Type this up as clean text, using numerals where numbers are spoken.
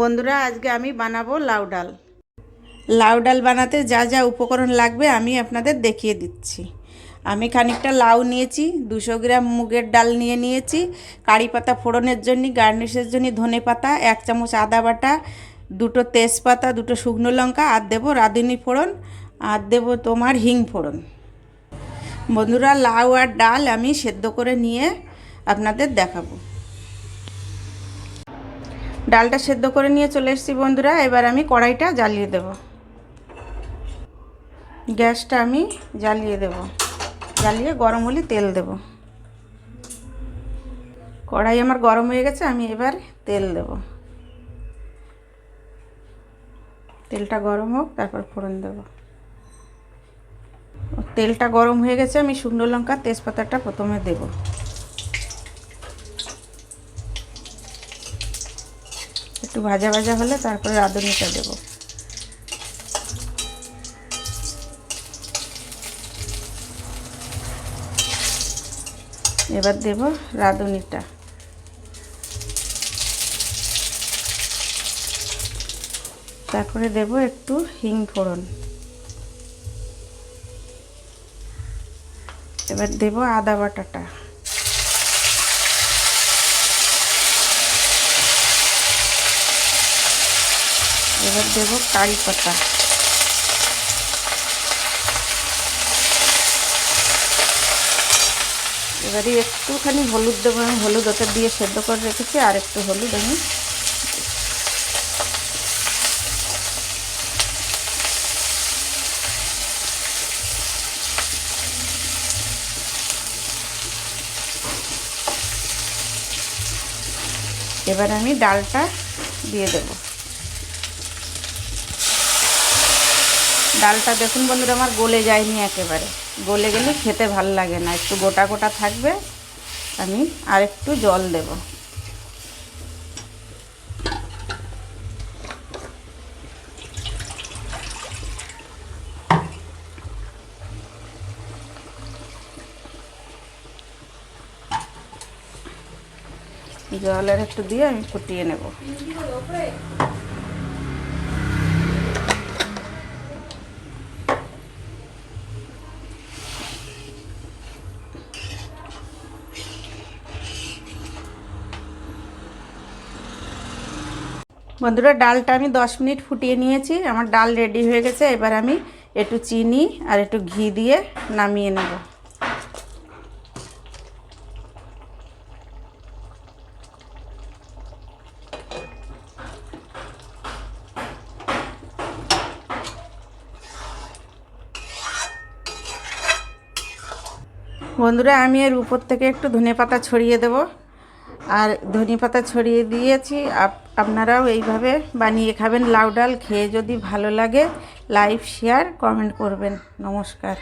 বন্ধুরা আজকে আমি বানাবো লাউ ডাল। লাউ ডাল বানাতে যা যা উপকরণ লাগবে আমি আপনাদের দেখিয়ে দিচ্ছি। আমি খানিকটা লাউ নিয়েছি, 200 গ্রাম মুগের ডাল নিয়েছি, কারি পাতা ফোড়নের জন্য, গার্নিশের জন্য ধনে পাতা, 1 চামচ আদা বাটা, 2টো তেজপাতা, 2টো শুকনো লঙ্কা, আর দেবো রাঁধুনি ফোড়ন, আর দেবো তোমার হিং ফোড়ন। বন্ধুরা লাউ আর ডাল আমি সেদ্ধ করে নিয়ে আপনাদের দেখাবো। ডালটা সেদ্ধ করে নিয়ে চলে এসেছি বন্ধুরা। এবার আমি কড়াইটা জ্বালিয়ে দেব, গ্যাসটা আমি জ্বালিয়ে দেব, জ্বালিয়ে গরম হলে তেল দেব। কড়াই আমার গরম হয়ে গেছে, আমি এবার তেল দেব। তেলটা গরম হোক, তারপর ফোড়ন দেব। তেলটা গরম হয়ে গেছে, আমি শুকনো লঙ্কা তেজপাতাটা প্রথমে দেব। একটু ভাজা ভাজা হলে তারপরে রাঁধুনিটা দেব। এবার দেব রাঁধুনিটা, তারপরে দেব একটু হিং ফোড়ন। এবার দেব আদা বাটাটা, এবার দেব কারি পাতা, এবারে একটুখানি হলুদ দেবো। আমি হলুদ ওটা দিয়ে সেদ্ধ করে রেখেছি, আর একটু হলুদ আমি এবার আমি ডালটা দিয়ে দেব। ডালটা দেখুন বন্ধুরা আমার গলে যায়নি, একেবারে গলে গেলে খেতে ভাল লাগে না, একটু গোটা গোটা থাকবে। আমি আর একটু জল দেব। জল আর একটু দিয়ে আমি ফুটিয়ে নেব। বন্ধুরা ডালটা আমি 10 মিনিট ফুটিয়ে নিয়েছি, আমার ডাল রেডি হয়ে গেছে। এবার আমি একটু চিনি আর একটু ঘি দিয়ে নামিয়ে নেব। বন্ধুরা আমি এর উপর থেকে একটু ধনেপাতা ছড়িয়ে দেব। আর ধনেপাতা ছড়িয়ে দিয়েছি। আপনারাও এইভাবে বানিয়ে খাবেন লাউ ডাল। খেয়ে যদি ভালো লাগে লাইক শেয়ার কমেন্ট করবেন। নমস্কার।